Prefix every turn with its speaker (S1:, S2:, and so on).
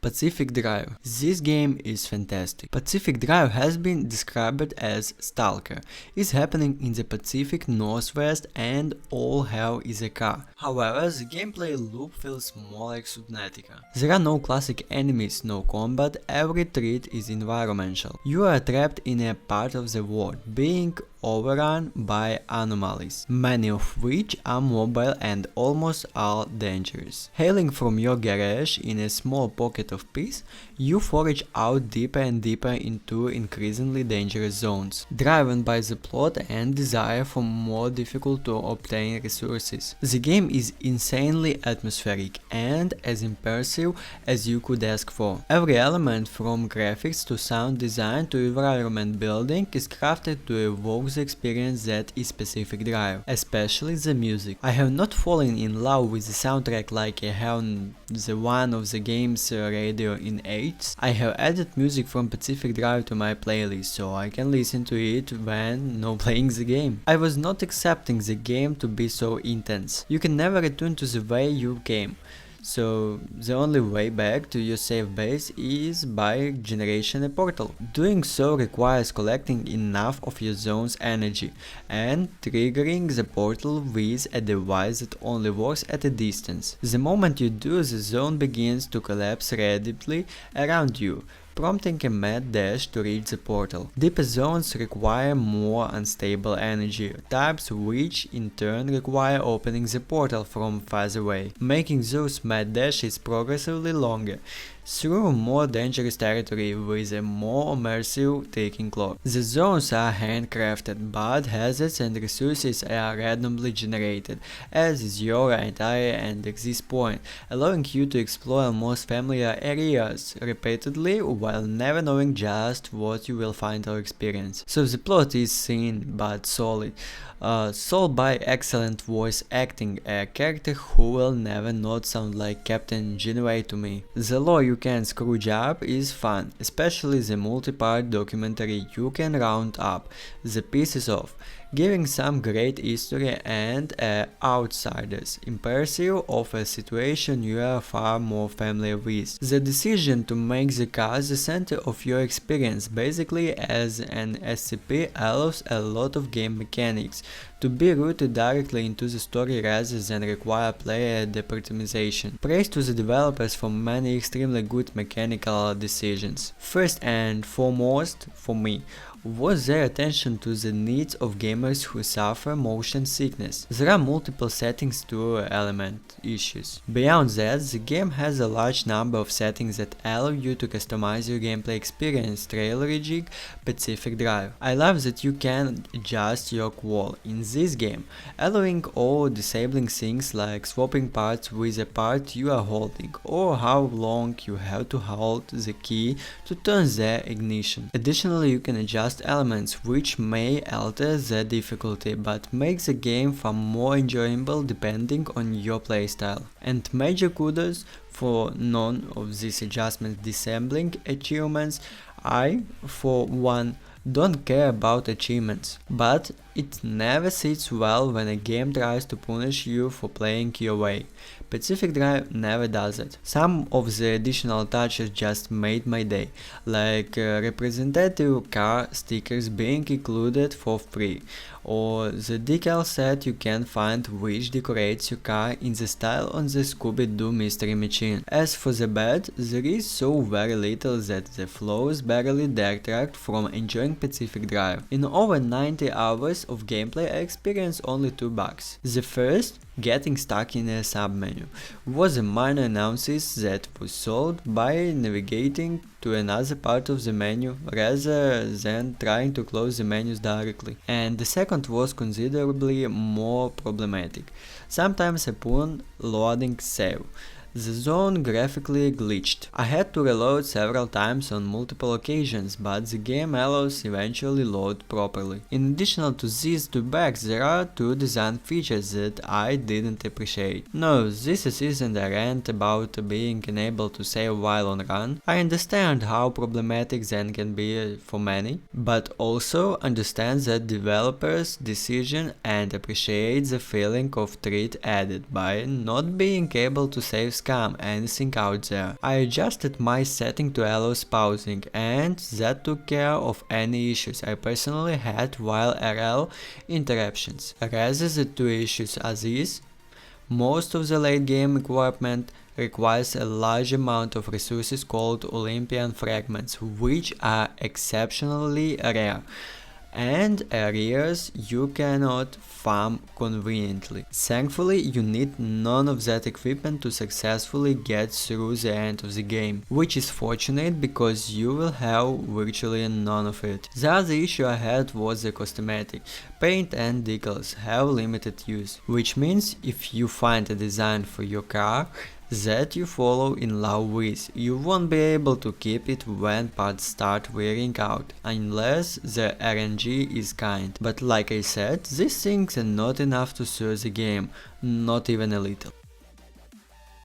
S1: Pacific Drive. This game is fantastic. Pacific Drive has been described as Stalker. It's happening in the Pacific Northwest and all hell is a car. However, the gameplay loop feels more like Subnautica. There are no classic enemies, no combat, every threat is environmental. You are trapped in a part of the world, being overrun by anomalies, many of which are mobile and almost all dangerous. Hailing from your garage in a small pocket of peace, you forage out deeper and deeper into increasingly dangerous zones, driven by the plot and desire for more difficult to obtain resources. The game is insanely atmospheric and as immersive as you could ask for. Every element from graphics to sound design to environment building is crafted to evoke the experience that is Pacific Drive, especially the music. I have not fallen in love with the soundtrack like I have the one of the game's radio in age. I have added music from Pacific Drive to my playlist so I can listen to it when not playing the game. I was not accepting the game to be so intense. You can never return to the way you came. So the only way back to your safe base is by generating a portal. Doing so requires collecting enough of your zone's energy and triggering the portal with a device that only works at a distance. The moment you do, the zone begins to collapse rapidly around you, prompting a mad dash to reach the portal. Deeper zones require more unstable energy types, which in turn require opening the portal from farther away, making those mad dashes progressively longer, through more dangerous territory with a more immersive ticking clock. The zones are handcrafted, but hazards and resources are randomly generated, as is your entire and exit point, allowing you to explore most familiar areas repeatedly while never knowing just what you will find or experience. So the plot is thin but solid. Sold by excellent voice acting, a character who will never not sound like Captain Janeway to me. The lore you can scrooge up is fun, especially the multi-part documentary you can round up the pieces of, giving some great history and outsider's impressive of a situation you are far more familiar with. The decision to make the car the center of your experience, basically as an SCP, allows a lot of game mechanics to be rooted directly into the story rather than require player deprioritization. Praise to the developers for many extremely good mechanical decisions. First and foremost, for me, was their attention to the needs of gamers who suffer motion sickness. There are multiple settings to element issues. Beyond that, the game has a large number of settings that allow you to customize your gameplay experience, leveraging Pacific Drive. I love that you can adjust your qual in this game, allowing or disabling things like swapping parts with a part you are holding, or how long you have to hold the key to turn the ignition. Additionally, you can adjust elements which may alter the difficulty but make the game far more enjoyable depending on your playstyle. And major kudos for none of these adjustments disabling achievements. I, for one, don't care about achievements, but it never sits well when a game tries to punish you for playing your way. Pacific Drive never does it. Some of the additional touches just made my day, like representative car stickers being included for free, or the decal set you can find which decorates your car in the style on the Scooby-Doo Mystery Machine. As for the bad, there is so very little that the flows barely detract from enjoying Pacific Drive. In over 90 hours of gameplay, I experienced only 2 bugs. The first, getting stuck in a submenu, was a minor annoyance that was solved by navigating to another part of the menu rather than trying to close the menus directly. And the second was considerably more problematic, sometimes upon loading save. The zone graphically glitched. I had to reload several times on multiple occasions, but the game allows eventually load properly. In addition to these 2 bugs, there are 2 design features that I didn't appreciate. No, this isn't a rant about being unable to save while on run. I understand how problematic that can be for many, but also understand the developer's decision and appreciate the feeling of threat added by not being able to save scam anything out there. I adjusted my setting to allow pausing, and that took care of any issues I personally had while RL interruptions. Rather, the two issues are these: most of the late game equipment requires a large amount of resources called Olympian fragments, which are exceptionally rare, and areas you cannot farm conveniently. Thankfully, you need none of that equipment to successfully get through the end of the game, which is fortunate because you will have virtually none of it. The other issue I had was the cosmetic. Paint and decals have limited use, which means if you find a design for your car that you fall in love with, you won't be able to keep it when parts start wearing out, unless the RNG is kind. But like I said, these things are not enough to serve the game, not even a little.